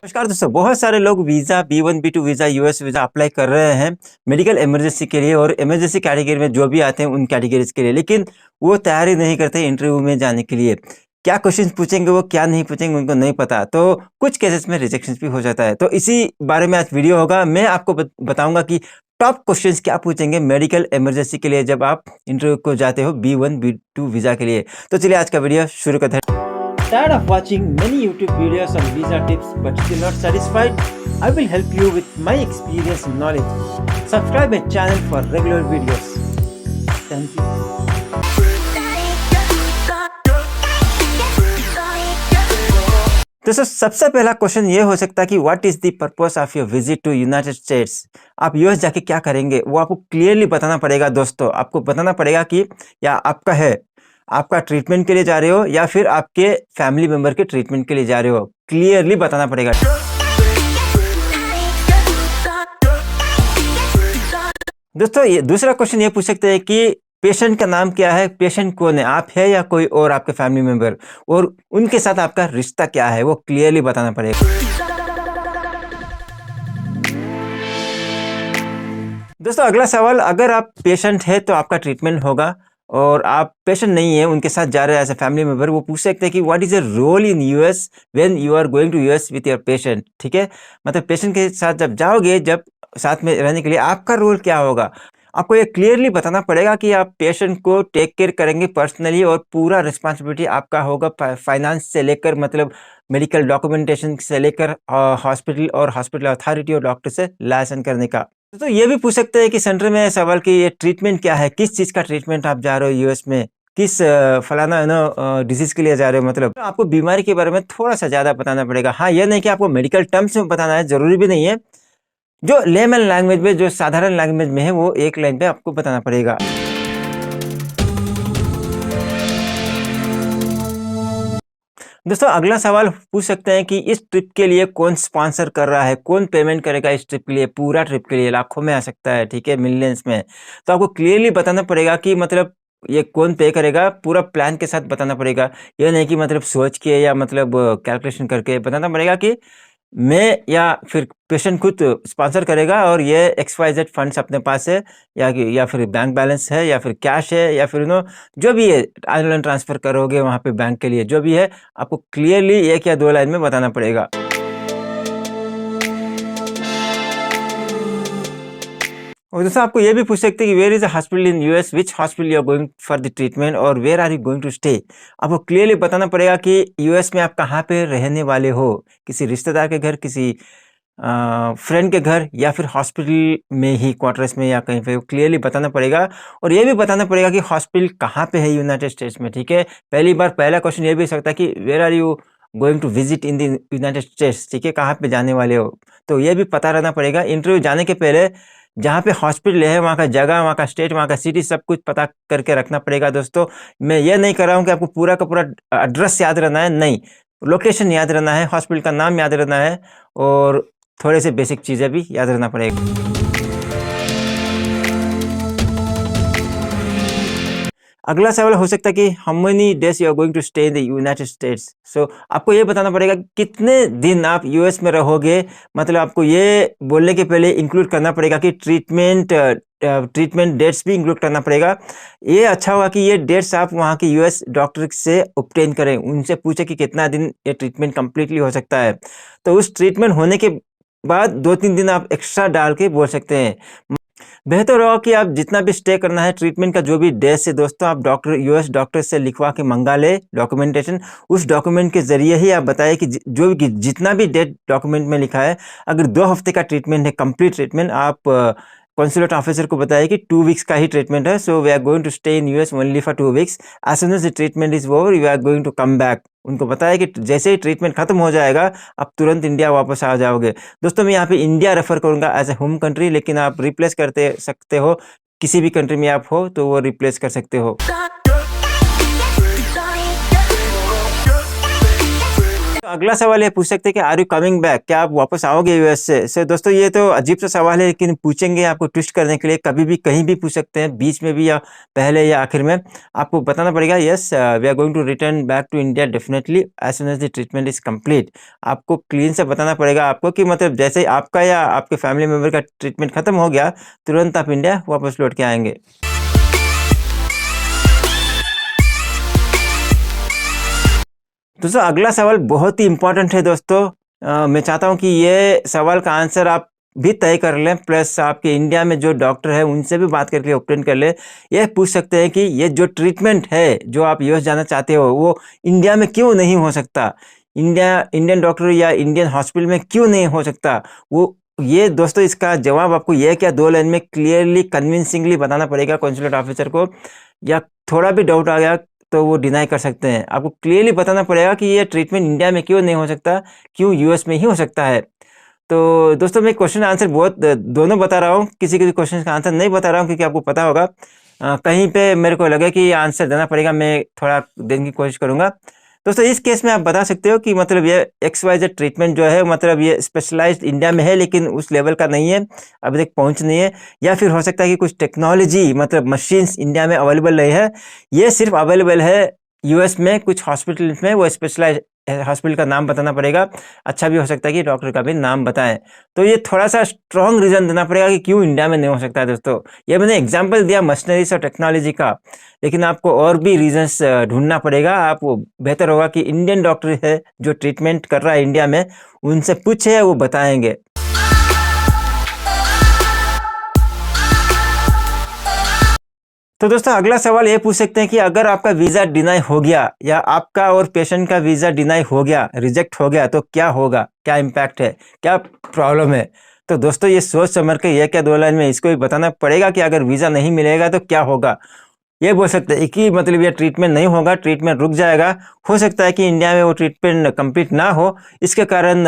नमस्कार दोस्तों, बहुत सारे लोग visa B1 B2 visa US visa apply कर रहे हैं मेडिकल इमरजेंसी के लिए और इमरजेंसी कैटेगरी में जो भी आते हैं उन कैटेगरीज के लिए, लेकिन वो तैयारी नहीं करते इंटरव्यू में जाने के लिए। क्या क्वेश्चंस पूछेंगे वो क्या नहीं पूछेंगे उनको नहीं पता, तो कुछ केसेस में रिजेक्शन भी हो जाता है। तो इसी बारे में आज वीडियो होगा। मैं आपको बताऊंगा कि टॉप क्वेश्चंस क्या पूछेंगे मेडिकल इमरजेंसी के लिए जब आप इंटरव्यू को जाते हो B1 B2 वीज़ा के लिए। तो चलिए आज का वीडियो शुरू करते हैं। Tired of watching many YouTube videos on visa tips but still not satisfied? I will help you with my experience and knowledge. Subscribe my channel for regular videos. Thank you. दोस्तों, सबसे पहला question ये हो सकता है कि what is the purpose of your visit to United States. आप US जाके क्या करेंगे वो आपको क्लियरली बताना पड़ेगा। दोस्तों, आपको बताना पड़ेगा कि या आपका ट्रीटमेंट के लिए जा रहे हो या फिर आपके फैमिली मेंबर के ट्रीटमेंट के लिए जा रहे हो, क्लियरली बताना पड़ेगा। दोस्तों, ये दूसरा क्वेश्चन ये पूछ सकते हैं कि पेशेंट का नाम क्या है, पेशेंट कौन है, आप है या कोई और आपके फैमिली मेंबर, और उनके साथ आपका रिश्ता क्या है वो क्लियरली बताना पड़ेगा। दोस्तों, अगला सवाल, अगर आप पेशेंट है तो आपका ट्रीटमेंट होगा और आप पेशेंट नहीं है उनके साथ जा रहे हैं एज ए फैमिली मेंबर, वो पूछ सकते हैं कि what is your role in US when you are going to US with your patient. ठीक है, मतलब पेशेंट के साथ जब जाओगे, जब साथ में रहने के लिए आपका रोल क्या होगा, आपको ये क्लियरली बताना पड़ेगा कि आप पेशेंट को टेक केयर करेंगे पर्सनली और पूरा रिस्पॉन्सिबिलिटी आपका होगा, फाइनेंस से लेकर मतलब मेडिकल डॉक्यूमेंटेशन से लेकर हॉस्पिटल और हॉस्पिटल अथॉरिटी और डॉक्टर से लाइसेंस करने का। तो ये भी पूछ सकते हैं कि सेंटर में सवाल कि ये ट्रीटमेंट क्या है, किस चीज़ का ट्रीटमेंट आप जा रहे हो यूएस में, किस फलाना डिजीज के लिए जा रहे हो, मतलब तो आपको बीमारी के बारे में थोड़ा सा ज़्यादा बताना पड़ेगा। हाँ, यह नहीं कि आपको मेडिकल टर्म्स में बताना है, ज़रूरी भी नहीं है। जो लेमन लैंग्वेज में, जो साधारण लैंग्वेज में है, वो एक लाइन पे आपको बताना पड़ेगा। दोस्तों, अगला सवाल पूछ सकते हैं कि इस ट्रिप के लिए कौन स्पॉन्सर कर रहा है, कौन पेमेंट करेगा इस ट्रिप के लिए, पूरा ट्रिप के लिए लाखों में आ सकता है, ठीक है, मिलियंस में। तो आपको क्लियरली बताना पड़ेगा कि मतलब ये कौन पे करेगा, पूरा प्लान के साथ बताना पड़ेगा। ये नहीं कि मतलब सोच के या मतलब कैलकुलेशन करके बताना पड़ेगा कि मैं या फिर पेशेंट खुद स्पॉन्सर करेगा और ये XYZ फंड्स अपने पास है या फिर बैंक बैलेंस है या फिर कैश है या फिर जो भी है ऑनलाइन ट्रांसफ़र करोगे वहाँ पे बैंक के लिए, जो भी है आपको क्लियरली एक या दो लाइन में बताना पड़ेगा। और दोस्तों, आपको ये भी पूछ सकते हैं कि where is a hospital in US, which hospital you are going for the treatment और where are you going to stay. आपको क्लियरली बताना पड़ेगा कि यूएस में आप कहाँ पे रहने वाले हो, किसी रिश्तेदार के घर, किसी फ्रेंड के घर या फिर हॉस्पिटल में ही, क्वार्टर्स में या कहीं पे, क्लियरली बताना पड़ेगा। और ये भी बताना पड़ेगा कि हॉस्पिटल कहाँ पे है यूनाइटेड स्टेट्स में। ठीक है, पहला क्वेश्चन ये भी हो सकता है कि where are you going to visit in the United States, ठीक है, कहाँ पे जाने वाले हो, तो ये भी पता रहना पड़ेगा। इंटरव्यू जाने के पहले जहाँ पे हॉस्पिटल है वहाँ का जगह, वहाँ का स्टेट, वहाँ का सिटी, सब कुछ पता करके रखना पड़ेगा। दोस्तों, मैं ये नहीं कर रहा हूँ कि आपको पूरा का पूरा एड्रेस याद रहना है, नहीं, लोकेशन याद रहना है, हॉस्पिटल का नाम याद रहना है और थोड़े से बेसिक चीज़ें भी याद रहना पड़ेगा। अगला सवाल हो सकता है कि how many days you are going to stay in the United States. So आपको ये बताना पड़ेगा कितने दिन आप यूएस में रहोगे, मतलब आपको ये बोलने के पहले इंक्लूड करना पड़ेगा कि ट्रीटमेंट डेट्स भी इंक्लूड करना पड़ेगा। ये अच्छा होगा कि ये डेट्स आप वहाँ के यूएस डॉक्टर से ऑब्टेन करें, उनसे पूछे कि कितना दिन ये ट्रीटमेंट कम्प्लीटली हो सकता है। तो उस ट्रीटमेंट होने के बाद 2-3 दिन आप एक्स्ट्रा डाल के बोल सकते हैं। बेहतर होगा कि आप जितना भी स्टे करना है, ट्रीटमेंट का जो भी डेट्स है दोस्तों, आप यूएस डॉक्टर से लिखवा के मंगा ले डॉक्यूमेंटेशन। उस डॉक्यूमेंट के जरिए ही आप बताइए कि जितना भी डेट डॉक्यूमेंट में लिखा है, अगर 2 हफ्ते का ट्रीटमेंट है, कंप्लीट ट्रीटमेंट, आप कॉन्सुलेट ऑफिसर को बताइए कि 2 वीक्स का ही ट्रीटमेंट है, so we are going to stay in US only for 2 weeks, as soon as the treatment is over we are going to come back. उनको बताया कि जैसे ही ट्रीटमेंट खत्म हो जाएगा आप तुरंत इंडिया वापस आ जाओगे। दोस्तों, मैं यहाँ पे इंडिया रेफर करूँगा एज ए होम कंट्री, लेकिन आप रिप्लेस करते सकते हो, किसी भी कंट्री में आप हो तो वो रिप्लेस कर सकते हो। अगला सवाल ये पूछ सकते हैं कि आर यू कमिंग बैक, क्या आप वापस आओगे यूएस से दोस्तों ये तो अजीब सा सवाल है, लेकिन पूछेंगे आपको ट्विस्ट करने के लिए, कभी भी कहीं भी पूछ सकते हैं, बीच में भी या पहले या आखिर में। आपको बताना पड़ेगा yes we are going to return back to India definitely as soon as the treatment is complete. आपको क्लीन से बताना पड़ेगा आपको कि मतलब जैसे आपका या आपके फैमिली मेम्बर का ट्रीटमेंट खत्म हो गया, तुरंत आप इंडिया वापस लौट के आएंगे। दोस्तों अगला सवाल बहुत ही इंपॉर्टेंट है दोस्तों। मैं चाहता हूं कि ये सवाल का आंसर आप भी तय कर लें, प्लस आपके इंडिया में जो डॉक्टर है उनसे भी बात करके ऑप्टेन कर लें। यह पूछ सकते हैं कि ये जो ट्रीटमेंट है जो आप यूएस जाना चाहते हो वो इंडिया में क्यों नहीं हो सकता, इंडियन डॉक्टर या इंडियन हॉस्पिटल में क्यों नहीं हो सकता। वो ये दोस्तों इसका जवाब आपको यह क्या 2 लाइन में क्लियरली कन्विंसिंगली बताना पड़ेगा कॉन्सुलेट ऑफिसर को। या थोड़ा भी डाउट आ गया तो वो डिनाई कर सकते हैं। आपको क्लियरली बताना पड़ेगा कि ये ट्रीटमेंट इंडिया में क्यों नहीं हो सकता, क्यों यूएस में ही हो सकता है। तो दोस्तों मैं क्वेश्चन आंसर बहुत दोनों बता रहा हूँ, किसी किसी क्वेश्चन का आंसर नहीं बता रहा हूँ क्योंकि आपको पता होगा। कहीं पे मेरे को लगे कि आंसर देना पड़ेगा, मैं थोड़ा देने की कोशिश करूँगा। दोस्तों इस केस में आप बता सकते हो कि मतलब ये XYZ ट्रीटमेंट जो है मतलब ये स्पेशलाइज्ड इंडिया में है लेकिन उस लेवल का नहीं है, अभी तक पहुंच नहीं है। या फिर हो सकता है कि कुछ टेक्नोलॉजी मतलब मशीन्स इंडिया में अवेलेबल नहीं है, ये सिर्फ अवेलेबल है यूएस में कुछ हॉस्पिटल्स में, वो स्पेशलाइज्ड हॉस्पिटल का नाम बताना पड़ेगा। अच्छा भी हो सकता है कि डॉक्टर का भी नाम बताएं। तो ये थोड़ा सा स्ट्रॉन्ग रीजन देना पड़ेगा कि क्यों इंडिया में नहीं हो सकता है। दोस्तों ये मैंने एग्जांपल दिया मशीनरीज और टेक्नोलॉजी का, लेकिन आपको और भी रीजंस ढूंढना पड़ेगा। आप बेहतर होगा कि इंडियन डॉक्टर है जो ट्रीटमेंट कर रहा है इंडिया में, उनसे पूछे, वो बताएंगे। तो दोस्तों अगला सवाल ये पूछ सकते हैं कि अगर आपका वीज़ा डिनाई हो गया या आपका और पेशेंट का वीज़ा डिनाई हो गया, रिजेक्ट हो गया, तो क्या होगा, क्या इम्पैक्ट है, क्या प्रॉब्लम है। तो दोस्तों ये सोच समझ के ये क्या 2 लाइन में इसको भी बताना पड़ेगा कि अगर वीज़ा नहीं मिलेगा तो क्या होगा। ये बोल सकते हैं कि मतलब ये ट्रीटमेंट नहीं होगा, ट्रीटमेंट रुक जाएगा। हो सकता है कि इंडिया में वो ट्रीटमेंट कंप्लीट ना हो, इसके कारण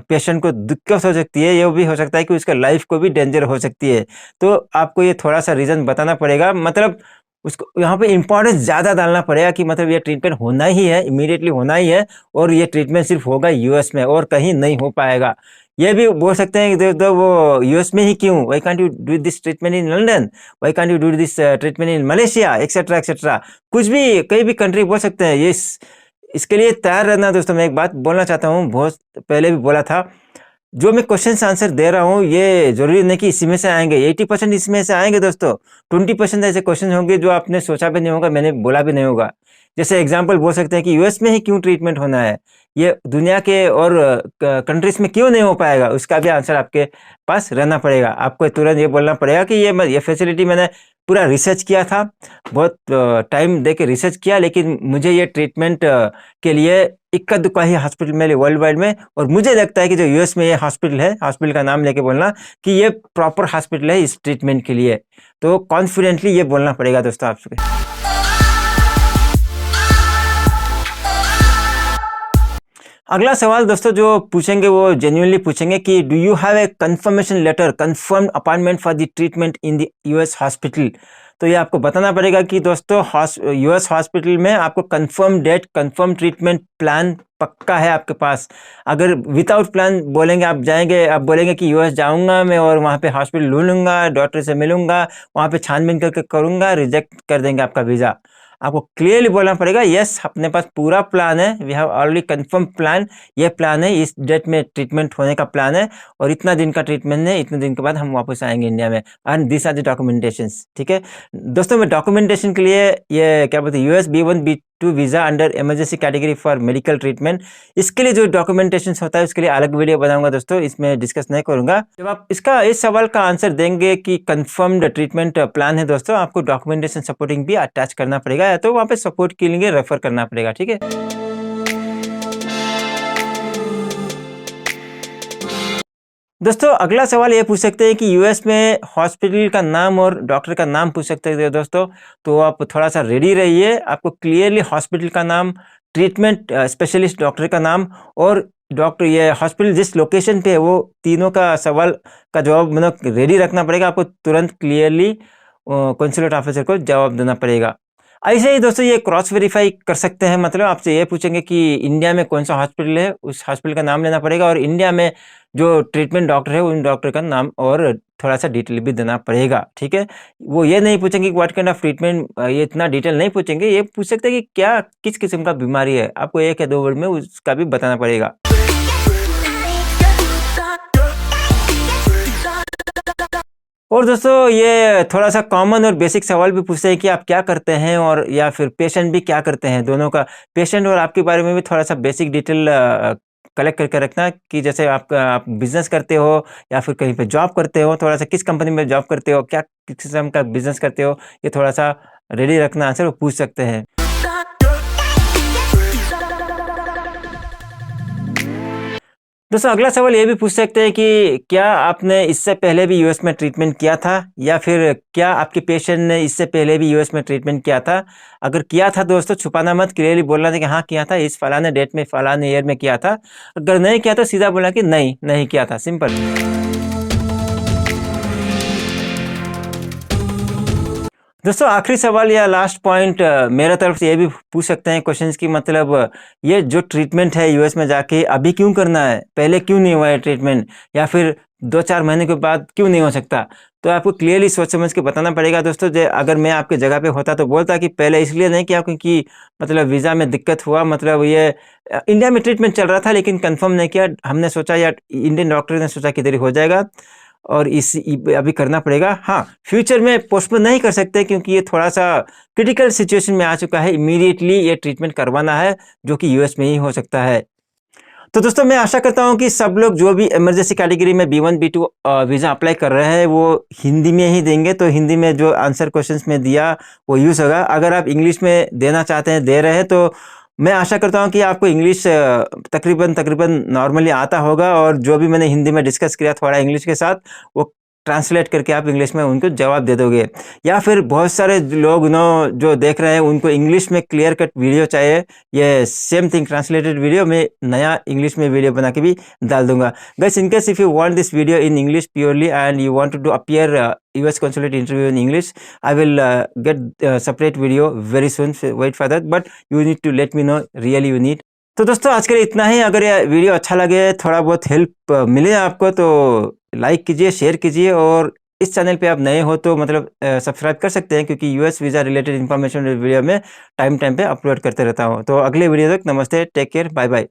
पेशेंट को दिक्कत हो सकती है। ये भी हो सकता है कि उसका लाइफ को भी डेंजर हो सकती है। तो आपको ये थोड़ा सा रीज़न बताना पड़ेगा, मतलब उसको यहाँ पे इम्पोर्टेंस ज़्यादा डालना पड़ेगा कि मतलब ये ट्रीटमेंट होना ही है, इमीडिएटली होना ही है, और ये ट्रीटमेंट सिर्फ होगा यूएस में और कहीं नहीं हो पाएगा। ये भी बोल सकते हैं कि वो यूएस में ही क्यों, why can't you do this treatment in London, why can't you do this treatment in Malaysia, etcetera etcetera. कुछ भी कई भी कंट्री बोल सकते हैं। ये इसके लिए तैयार रहना। दोस्तों मैं एक बात बोलना चाहता हूँ, बहुत पहले भी बोला था, जो मैं क्वेश्चन आंसर दे रहा हूँ ये जरूरी नहीं कि इसी में से आएंगे। 80% इसमें से आएंगे दोस्तों। 20% ऐसे क्वेश्चन होंगे जो आपने सोचा भी नहीं होगा, मैंने बोला भी नहीं होगा। जैसे एग्जांपल बोल सकते हैं कि यूएस में ही क्यों ट्रीटमेंट होना है, ये दुनिया के और कंट्रीज में क्यों नहीं हो पाएगा, उसका भी आंसर आपके पास रहना पड़ेगा। आपको तुरंत ये बोलना पड़ेगा कि ये फैसिलिटी मैंने पूरा रिसर्च किया था, बहुत टाइम दे के रिसर्च किया, लेकिन मुझे ये ट्रीटमेंट के लिए इक्का दुक्का ही हॉस्पिटल मिले वर्ल्ड वाइड में, और मुझे लगता है कि जो यूएस में ये हॉस्पिटल है, हॉस्पिटल का नाम लेके बोलना कि ये प्रॉपर हॉस्पिटल है इस ट्रीटमेंट के लिए। तो कॉन्फिडेंटली ये बोलना पड़ेगा दोस्तों आपसे। अगला सवाल दोस्तों जो पूछेंगे वो जेन्युइनली पूछेंगे कि do you have a confirmation letter, confirmed appointment for the treatment in the US hospital. तो ये आपको बताना पड़ेगा कि दोस्तों यूएस हॉस्पिटल में आपको confirm date, confirm treatment plan पक्का है आपके पास। अगर विदाउट प्लान बोलेंगे, आप जाएंगे, आप बोलेंगे कि यूएस जाऊंगा मैं और वहाँ पे हॉस्पिटल लूँगा, डॉक्टर से मिलूंगा, वहाँ पे छानबीन करके करूँगा, रिजेक्ट कर देंगे आपका वीज़ा। आपको क्लियरली बोलना पड़ेगा यस अपने पास पूरा प्लान है, we have already confirm plan, ये प्लान है, इस डेट में ट्रीटमेंट होने का प्लान है और इतना दिन का ट्रीटमेंट है, इतने दिन के बाद हम वापस आएंगे इंडिया में, and this are the documentations. ठीक है दोस्तों, मैं डॉक्यूमेंटेशन के लिए ये क्या बोलते हैं US B1 B2 visa under emergency category for medical treatment, इसके लिए जो डॉक्यूमेंटेशन होता है उसके लिए अलग वीडियो बनाऊंगा दोस्तों, इसमें डिस्कस नहीं करूंगा। जब आप इस सवाल का आंसर देंगे कि कंफर्म्ड ट्रीटमेंट प्लान है दोस्तों, आपको डॉक्यूमेंटेशन सपोर्टिंग भी अटैच करना पड़ेगा, या तो वहाँ पे सपोर्ट के लिए रेफर करना पड़ेगा। ठीक है दोस्तों, अगला सवाल ये पूछ सकते हैं कि यूएस में हॉस्पिटल का नाम और डॉक्टर का नाम पूछ सकते हैं दोस्तों, तो आप थोड़ा सा रेडी रहिए। आपको क्लियरली हॉस्पिटल का नाम, ट्रीटमेंट स्पेशलिस्ट डॉक्टर का नाम और डॉक्टर ये हॉस्पिटल जिस लोकेशन पे है, वो तीनों का सवाल का जवाब मतलब रेडी रखना पड़ेगा। आपको तुरंत क्लियरली कॉन्सुलेट ऑफिसर को जवाब देना पड़ेगा। ऐसे ही दोस्तों ये क्रॉस वेरीफाई कर सकते हैं, मतलब आपसे ये पूछेंगे कि इंडिया में कौन सा हॉस्पिटल है, उस हॉस्पिटल का नाम लेना पड़ेगा और इंडिया में जो ट्रीटमेंट डॉक्टर है उन डॉक्टर का नाम और थोड़ा सा डिटेल भी देना पड़ेगा, ठीक है। वो ये नहीं पूछेंगे कि व्हाट काइंड ऑफ ट्रीटमेंट, ये इतना डिटेल नहीं पूछेंगे, ये पूछ सकते हैं कि क्या किस किस्म का बीमारी है, आपको एक या दो वर्ड में उसका भी बताना पड़ेगा। और दोस्तों ये थोड़ा-सा कॉमन और बेसिक सवाल भी पूछते हैं कि आप क्या करते हैं, और या फिर पेशेंट भी क्या करते हैं, दोनों का, पेशेंट और आपके बारे में भी थोड़ा-सा बेसिक डिटेल कलेक्ट करके रखना कि जैसे आप बिज़नेस करते हो या फिर कहीं पे जॉब करते हो, थोड़ा-सा किस कंपनी में जॉब करते हो, क्या किस किस्म का बिज़नेस करते हो, ये थोड़ा-सा रेडी रखना, आंसर वो पूछ सकते हैं। दोस्तों अगला सवाल ये भी पूछ सकते हैं कि क्या आपने इससे पहले भी यूएस में ट्रीटमेंट किया था, या फिर क्या आपके पेशेंट ने इससे पहले भी यूएस में ट्रीटमेंट किया था। अगर किया था दोस्तों छुपाना मत, क्लियरली बोलना था कि हाँ किया था, इस फलाने डेट में फलाने ईयर में किया था। अगर नहीं किया तो सीधा बोलना कि नहीं नहीं किया था, सिंपल। दोस्तों आखिरी सवाल या लास्ट पॉइंट मेरा तरफ से ये भी पूछ सकते हैं क्वेश्चंस की, मतलब ये जो ट्रीटमेंट है यूएस में जाके अभी क्यों करना है, पहले क्यों नहीं हुआ है ट्रीटमेंट, या फिर 2-4 महीने के बाद क्यों नहीं हो सकता। तो आपको क्लियरली सोच समझ के बताना पड़ेगा दोस्तों। अगर मैं आपके जगह पे होता तो बोलता कि पहले इसलिए नहीं किया क्योंकि मतलब वीज़ा में दिक्कत हुआ, मतलब ये इंडिया में ट्रीटमेंट चल रहा था लेकिन कंफर्म नहीं किया, हमने सोचा या इंडियन डॉक्टर ने सोचा कि इधर ही हो जाएगा और अभी करना पड़ेगा। हाँ, फ्यूचर में पोस्टपोन नहीं कर सकते क्योंकि ये थोड़ा-सा क्रिटिकल सिचुएशन में आ चुका है, इमीडिएटली ये ट्रीटमेंट करवाना है, जो कि यूएस में ही हो सकता है। तो दोस्तों मैं आशा करता हूँ कि सब लोग जो भी इमरजेंसी कैटेगरी में बी1 बी2 वीज़ा अप्लाई कर रहे हैं वो हिंदी में ही देंगे, तो हिंदी में जो आंसर क्वेश्चंस में दिया वो यूज़ होगा। अगर आप इंग्लिश में देना चाहते हैं, दे रहे हैं, तो मैं आशा करता हूँ कि आपको इंग्लिश तकरीबन नॉर्मली आता होगा, और जो भी मैंने हिंदी में डिस्कस किया थोड़ा इंग्लिश के साथ, वो ट्रांसलेट करके आप इंग्लिश में उनको जवाब दे दोगे। या फिर बहुत सारे लोग जो देख रहे हैं उनको इंग्लिश में क्लियर कट वीडियो चाहिए, ये सेम थिंग ट्रांसलेटेड वीडियो मैं नया इंग्लिश में वीडियो बना के भी डाल दूंगा। Guys, in case if you want this video in English purely and you want to appear US consulate interview in English, I will get a separate video very soon. Wait for that, but you need to let me know really you need. तो दोस्तों आज के लिए इतना ही। अगर ये video अच्छा लगे, थोड़ा बहुत हेल्प मिले आपको, तो लाइक कीजिए, शेयर कीजिए, और इस चैनल पे आप नए हो तो मतलब सब्सक्राइब कर सकते हैं, क्योंकि US visa related information video में टाइम पे अपलोड करते रहता हूँ। तो अगले वीडियो तक नमस्ते, टेक केयर, बाय बाय।